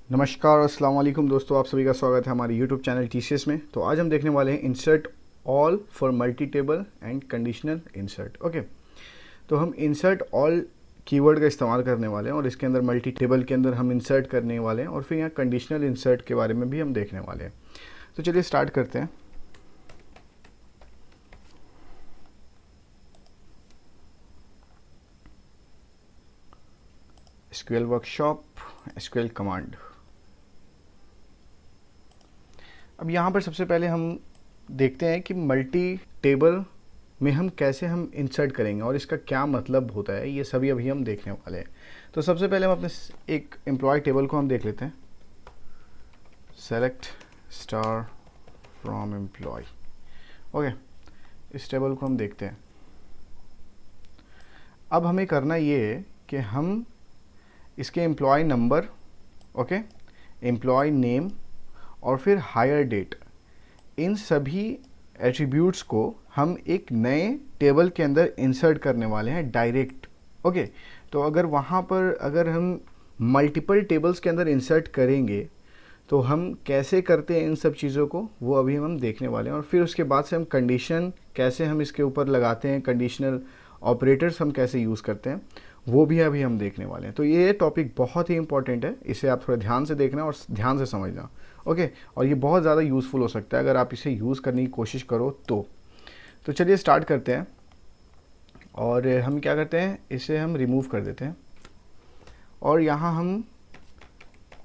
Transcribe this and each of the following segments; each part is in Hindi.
नमस्कार अस्सलाम वालेकुम दोस्तों, आप सभी का स्वागत है हमारे यूट्यूब चैनल टीसीएस में। तो आज हम देखने वाले हैं insert all for multi table and conditional insert. Okay, तो हम इंसर्ट ऑल कीवर्ड का इस्तेमाल करने वाले हैं और इसके अंदर मल्टी टेबल के अंदर हम इंसर्ट करने वाले हैं और फिर यहाँ कंडीशनल इंसर्ट के बारे में भी हम देखने वाले हैं। तो चलिए स्टार्ट करते हैं। SQL workshop, SQL command. अब यहाँ पर सबसे पहले हम देखते हैं कि मल्टी टेबल में हम कैसे हम इंसर्ट करेंगे और इसका क्या मतलब होता है, ये सभी अभी हम देखने वाले हैं। तो सबसे पहले हम अपने एक एम्प्लॉय टेबल को हम देख लेते हैं। Select star from employ. Okay, इस टेबल को हम देखते हैं। अब हमें करना ये है कि हम इसके employee number, okay, employee name और फिर हायर डेट, इन सभी एट्रीब्यूट्स को हम एक नए टेबल के अंदर इंसर्ट करने वाले हैं डायरेक्ट। ओके, तो अगर हम मल्टीपल टेबल्स के अंदर इंसर्ट करेंगे तो हम कैसे करते हैं इन सब चीज़ों को, वो अभी हम देखने वाले हैं। और फिर उसके बाद से हम कंडीशन कैसे हम इसके ऊपर लगाते हैं, कंडीशनल ऑपरेटर्स हम कैसे यूज़ करते हैं, वो भी अभी हम देखने वाले हैं। तो ये टॉपिक बहुत ही इंपॉर्टेंट है, इसे आप थोड़ा ध्यान से देखना और ध्यान से समझना। ओके, और ये बहुत ज़्यादा यूज़फुल हो सकता है अगर आप इसे यूज़ करने की कोशिश करो तो चलिए स्टार्ट करते हैं। और हम क्या करते हैं, इसे हम रिमूव कर देते हैं और यहाँ हम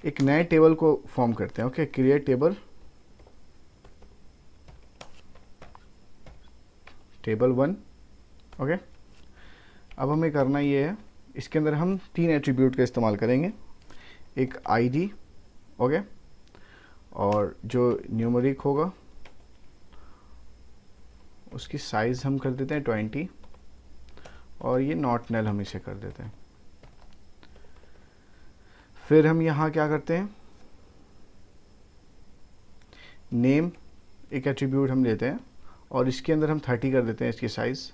एक नए टेबल को फॉर्म करते हैं। Okay, create table, table 1। Okay, अब हमें करना ये है, इसके अंदर हम 3 एट्रीब्यूट का इस्तेमाल करेंगे। एक आईडी, ओके, और जो न्यूमेरिक होगा उसकी साइज़ हम कर देते हैं 20 और ये नॉट नल हम इसे कर देते हैं। फिर हम यहाँ क्या करते हैं, नेम एक एट्रीब्यूट हम लेते हैं और इसके अंदर हम 30 कर देते हैं इसकी साइज़।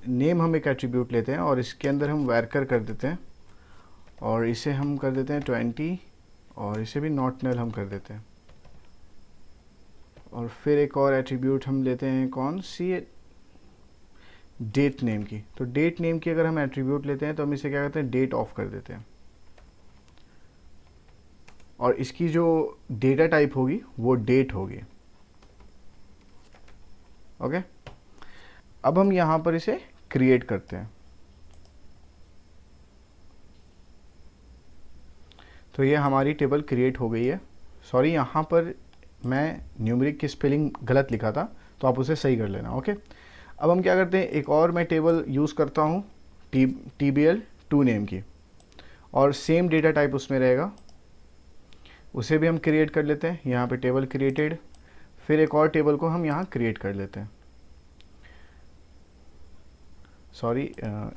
नेम हम एक एट्रीब्यूट लेते हैं और इसके अंदर हम वर्कर कर देते हैं और इसे हम कर देते हैं 20 और इसे भी नॉट नल हम कर देते हैं। और फिर एक और एट्रीब्यूट हम लेते हैं, कौन सी, डेट नेम की। तो डेट नेम की अगर हम एट्रीब्यूट लेते हैं तो हम इसे क्या करते हैं, डेट ऑफ कर देते हैं और इसकी जो डेटा टाइप होगी वो डेट होगी। ओके, अब हम यहाँ पर इसे क्रिएट करते हैं। तो ये हमारी टेबल क्रिएट हो गई है। सॉरी, यहाँ पर मैं न्यूमेरिक की स्पेलिंग गलत लिखा था, तो आप उसे सही कर लेना। ओके, अब हम क्या करते हैं, एक और मैं टेबल यूज़ करता हूँ TBL2 नेम की और सेम डेटा टाइप उसमें रहेगा, उसे भी हम क्रिएट कर लेते हैं। यहाँ पे टेबल क्रिएटेड, फिर एक और टेबल को हम यहाँ क्रिएट कर लेते हैं। सॉरी,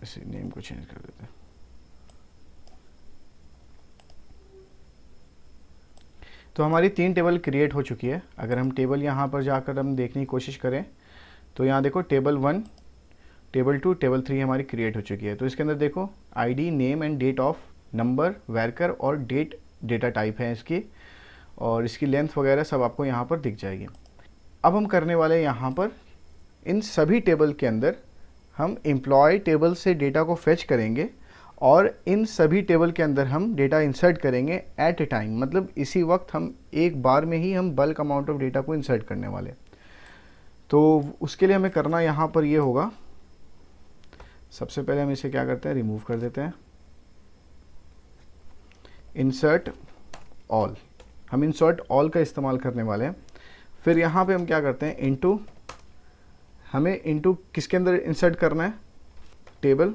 इस नेम को चेंज कर देते हैं। तो हमारी 3 टेबल क्रिएट हो चुकी है। अगर हम टेबल यहाँ पर जाकर हम देखने की कोशिश करें तो यहाँ देखो टेबल 1, टेबल 2, टेबल 3 हमारी क्रिएट हो चुकी है। तो इसके अंदर देखो ID, name and date of, number, worker और डेट डेटा टाइप है इसकी, और इसकी लेंथ वगैरह सब आपको यहाँ पर दिख जाएगी। अब हम करने वाले यहाँ पर इन सभी टेबल के अंदर हम एम्प्लॉय टेबल से डेटा को फेच करेंगे और इन सभी टेबल के अंदर हम डेटा इंसर्ट करेंगे एट ए टाइम, मतलब इसी वक्त हम एक बार में ही हम बल्क अमाउंट ऑफ डेटा को इंसर्ट करने वाले। तो उसके लिए हमें करना यहाँ पर ये होगा, सबसे पहले हम इसे क्या करते हैं, रिमूव कर देते हैं। इंसर्ट ऑल, हम इंसर्ट ऑल का इस्तेमाल करने वाले हैं। फिर यहाँ पे हम क्या करते हैं, इनटू, हमें इनटू किसके अंदर इंसर्ट करना है, टेबल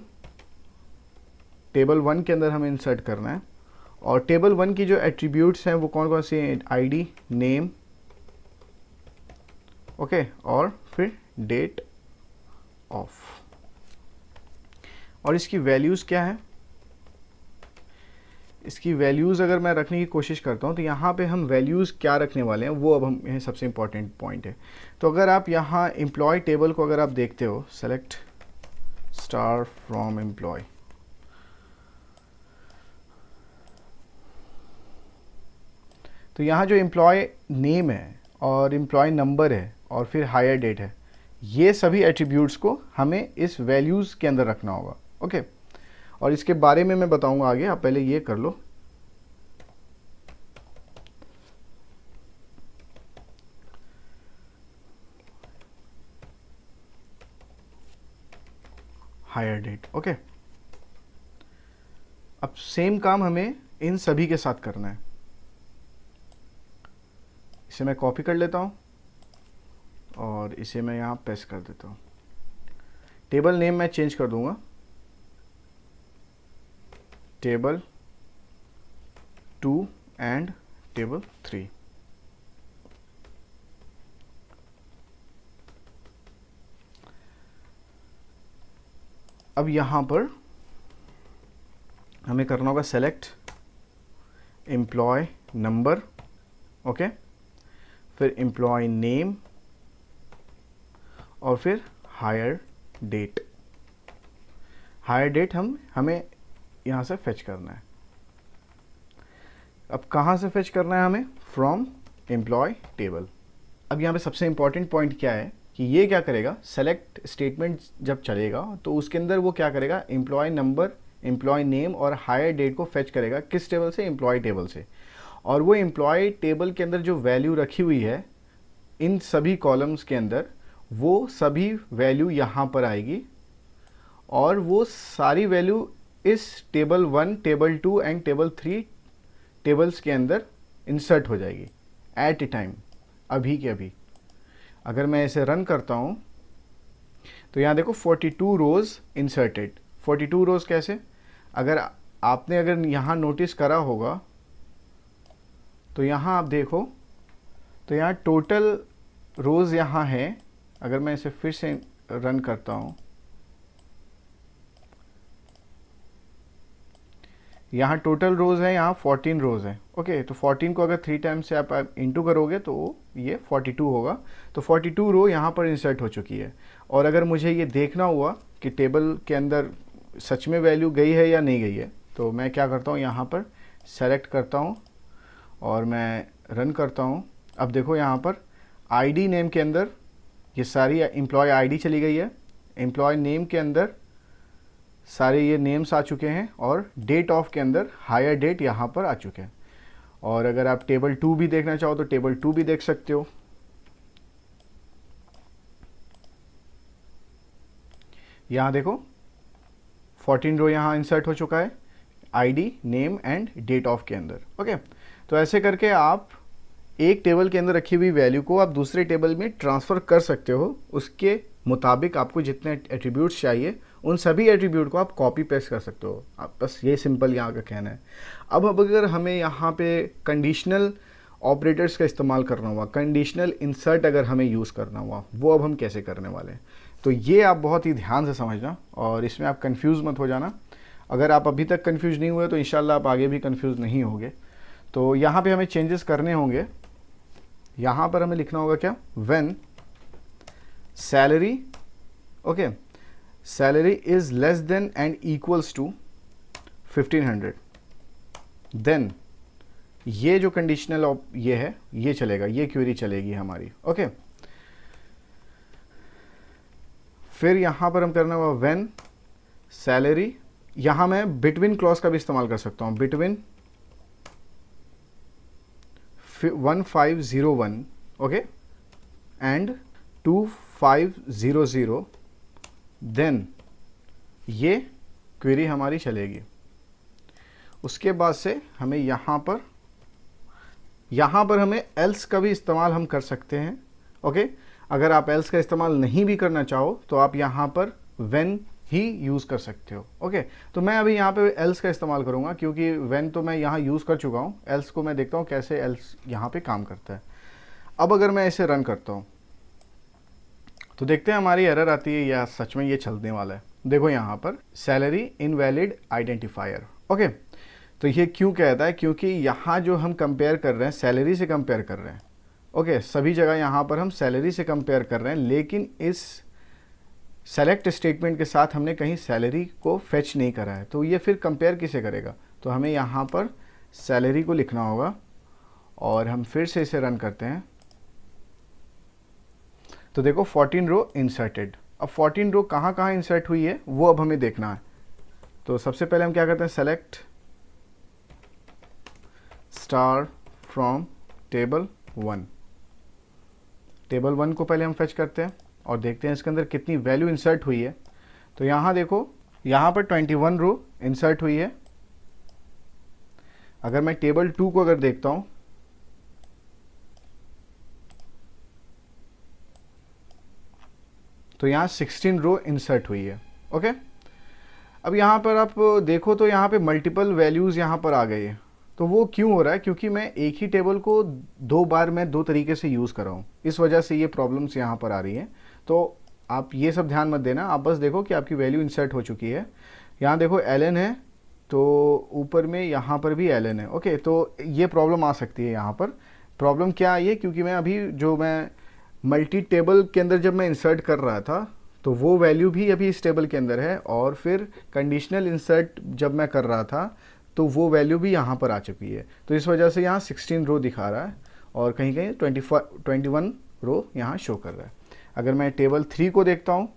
1 के अंदर हमें इंसर्ट करना है। और टेबल 1 की जो एट्रीब्यूट्स हैं वो कौन कौन से हैं, आईडी, नेम, ओके, और फिर डेट ऑफ। और इसकी वैल्यूज़ क्या है, इसकी वैल्यूज़ अगर मैं रखने की कोशिश करता हूँ तो यहाँ पे हम वैल्यूज़ क्या रखने वाले हैं वो अब हम, यह सबसे इंपॉर्टेंट पॉइंट है। तो अगर आप यहाँ एम्प्लॉय टेबल को अगर आप देखते हो, सेलेक्ट स्टार फ्रॉम एम्प्लॉय, तो यहाँ जो एम्प्लॉय नेम है और एम्प्लॉय नंबर है और फिर हायर डेट है, ये सभी एट्रीब्यूट्स को हमें इस वैल्यूज़ के अंदर रखना होगा। ओके, और इसके बारे में मैं बताऊंगा आगे, आप पहले ये कर लो। Hire date. ओके, अब सेम काम हमें इन सभी के साथ करना है। इसे मैं कॉपी कर लेता हूँ और इसे मैं यहाँ पेस्ट कर देता हूँ। टेबल नेम मैं चेंज कर दूंगा, टेबल 2 एंड टेबल 3। अब यहाँ पर हमें करना होगा सेलेक्ट एम्प्लॉय नंबर, ओके, फिर एम्प्लॉय नेम और फिर हायर डेट। हायर डेट हमें यहाँ से फेच करना है। अब कहाँ से फेच करना है हमें? From employ table. अब यहाँ पे सबसे इंपॉर्टेंट पॉइंट क्या है कि ये क्या करेगा, सेलेक्ट स्टेटमेंट जब चलेगा तो उसके अंदर वो क्या करेगा, एम्प्लॉय नंबर, एम्प्लॉय नेम और हायर डेट को फेच करेगा। किस टेबल से? एम्प्लॉय टेबल से। और वो एम्प्लॉय टेबल के अंदर जो वैल्यू रखी हुई है इन सभी कॉलम्स के अंदर, वो सभी वैल्यू यहाँ पर आएगी और वो सारी वैल्यू इस table 1, table 2 and table 3 tables के अंदर इंसर्ट हो जाएगी एट ए टाइम, अभी के अभी। अगर मैं इसे रन करता हूँ तो यहाँ देखो 42 रोज इंसर्टेड। 42 रोज कैसे? अगर यहाँ नोटिस करा होगा तो यहाँ आप देखो तो यहाँ टोटल रोज यहाँ है। अगर मैं इसे फिर से रन करता हूँ, यहाँ टोटल रोज है, यहाँ 14 रोज है। ओके, तो 14 को अगर 3 टाइम्स से आप इंटू करोगे तो ये 42 होगा। तो 42 रो यहाँ पर इंसर्ट हो चुकी है। और अगर मुझे ये देखना हुआ कि टेबल के अंदर सच में वैल्यू गई है या नहीं गई है, तो मैं क्या करता हूँ, यहाँ पर सेलेक्ट करता हूँ और मैं रन करता हूँ। अब देखो यहाँ पर आईडी नेम के अंदर ये सारी एम्प्लॉय आईडी चली गई है, एम्प्लॉय नेम के अंदर सारे ये नेम्स आ चुके हैं और डेट ऑफ के अंदर हायर डेट यहाँ पर आ चुके हैं। और अगर आप टेबल 2 भी देखना चाहो तो टेबल 2 भी देख सकते हो। यहाँ देखो 14 रो यहाँ इंसर्ट हो चुका है ID, name and date of के अंदर। ओके, तो ऐसे करके आप एक टेबल के अंदर रखी हुई वैल्यू को आप दूसरे टेबल में ट्रांसफ़र कर सकते हो। उसके मुताबिक आपको जितने एट्रीब्यूट्स चाहिए उन सभी एट्रीब्यूट को आप कॉपी पेस्ट कर सकते हो। आप बस ये सिंपल यहाँ का कहना है। अब अगर हमें यहाँ पे कंडीशनल ऑपरेटर्स का इस्तेमाल करना हुआ, कंडीशनल इंसर्ट अगर हमें यूज़ करना हुआ, वो अब हम कैसे करने वाले हैं, तो ये आप बहुत ही ध्यान से समझना और इसमें आप कंफ्यूज मत हो जाना। अगर आप अभी तक कंफ्यूज नहीं हुए तो इंशाल्लाह आप आगे भी कंफ्यूज नहीं होंगे। तो यहाँ पे हमें चेंजेस करने होंगे। यहाँ पर हमें लिखना होगा क्या, when salary, okay, salary is less than and equals to 1500, then ये जो कंडीशनल ये है ये चलेगा, ये क्वेरी चलेगी हमारी। ओके, फिर यहाँ पर हम करना होगा व्हेन सैलरी, यहाँ मैं बिटवीन क्लॉज का भी इस्तेमाल कर सकता हूँ, बिटवीन 1501 ओके एंड 2500, देन ये क्वेरी हमारी चलेगी। उसके बाद से हमें यहाँ पर हमें एल्स का भी इस्तेमाल हम कर सकते हैं। ओके, अगर आप एल्स का इस्तेमाल नहीं भी करना चाहो तो आप यहाँ पर व्हेन ही यूज़ कर सकते हो। ओके, तो मैं अभी यहाँ पे एल्स का इस्तेमाल करूँगा क्योंकि व्हेन तो मैं यहाँ यूज़ कर चुका हूँ। एल्स को मैं देखता हूँ कैसे एल्स यहाँ पे काम करता है। अब अगर मैं इसे रन करता हूँ तो देखते हैं हमारी एरर आती है या सच में ये चलने वाला है। देखो यहाँ पर सैलरी इनवैलिड आइडेंटिफायर। ओके, तो ये क्यों कहता है, क्योंकि यहाँ जो हम कंपेयर कर रहे हैं सैलरी से कंपेयर कर रहे हैं। ओके, सभी जगह यहाँ पर हम सैलरी से कंपेयर कर रहे हैं, लेकिन इस सेलेक्ट स्टेटमेंट के साथ हमने कहीं सैलरी को फेच नहीं करा है। तो ये फिर कंपेयर किसे करेगा, तो हमें यहाँ पर सैलरी को लिखना होगा और हम फिर से इसे रन करते हैं तो देखो 14 रो इंसर्टेड। अब 14 रो कहाँ कहाँ इंसर्ट हुई है वो अब हमें देखना है। तो सबसे पहले हम क्या करते हैं, select star from table 1। Table 1 को पहले हम फेच करते हैं और देखते हैं इसके अंदर कितनी वैल्यू इंसर्ट हुई है। तो यहाँ देखो, यहाँ पर 21 रो इंसर्ट हुई है। अगर मैं टेबल 2 को अगर देखता हूँ तो यहाँ 16 रो इंसर्ट हुई है। ओके, अब यहाँ पर आप देखो तो यहाँ पे मल्टीपल वैल्यूज़ यहाँ पर आ गई है। तो वो क्यों हो रहा है, क्योंकि मैं एक ही टेबल को दो बार मैं दो तरीके से यूज़ कर रहा हूँ, इस वजह से ये प्रॉब्लम्स यहाँ पर आ रही हैं। तो आप ये सब ध्यान मत देना, आप बस देखो कि आपकी वैल्यू इंसर्ट हो चुकी है। यहाँ देखो एलन है तो ऊपर में यहाँ पर भी एलन है। ओके, तो ये प्रॉब्लम आ सकती है। यहाँ पर प्रॉब्लम क्या आई है, क्योंकि मैं अभी जो मैं मल्टी टेबल के अंदर जब मैं इंसर्ट कर रहा था तो वो वैल्यू भी अभी इस टेबल के अंदर है, और फिर कंडीशनल इंसर्ट जब मैं कर रहा था तो वो वैल्यू भी यहाँ पर आ चुकी है। तो इस वजह से यहाँ 16 रो दिखा रहा है और कहीं कहीं 21 रो यहाँ शो कर रहा है। अगर मैं टेबल 3 को देखता हूँ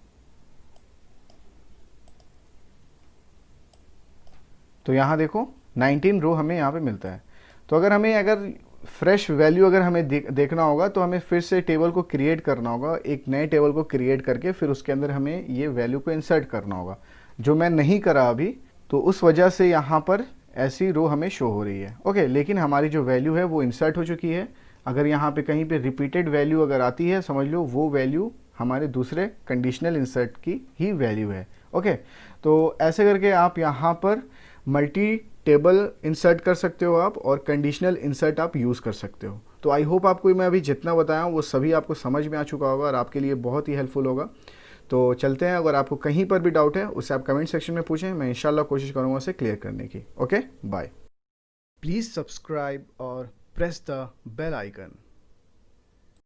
तो यहाँ देखो 19 रो हमें यहाँ पे मिलता है। तो अगर फ्रेश वैल्यू अगर हमें देखना होगा तो हमें फिर से टेबल को क्रिएट करना होगा, एक नए टेबल को क्रिएट करके फिर उसके अंदर हमें ये वैल्यू को इंसर्ट करना होगा, जो मैं नहीं करा अभी। तो उस वजह से यहाँ पर ऐसी रो हमें शो हो रही है। ओके, लेकिन हमारी जो वैल्यू है वो इंसर्ट हो चुकी है। अगर यहाँ पे कहीं पे रिपीटेड वैल्यू अगर आती है, समझ लो वो वैल्यू हमारे दूसरे कंडीशनल इंसर्ट की ही वैल्यू है। ओके, तो ऐसे करके आप यहाँ पर मल्टी टेबल इंसर्ट कर सकते हो आप, और कंडीशनल इंसर्ट आप यूज़ कर सकते हो। तो आई होप आपको मैं अभी जितना बताया हूँ वो सभी आपको समझ में आ चुका होगा और आपके लिए बहुत ही हेल्पफुल होगा। तो चलते हैं, अगर आपको कहीं पर भी डाउट है उसे आप कमेंट सेक्शन में पूछें, मैं इंशाल्लाह कोशिश करूँगा उसे क्लियर करने की। Okay, bye. प्लीज़ सब्सक्राइब और प्रेस द बेल आइकन।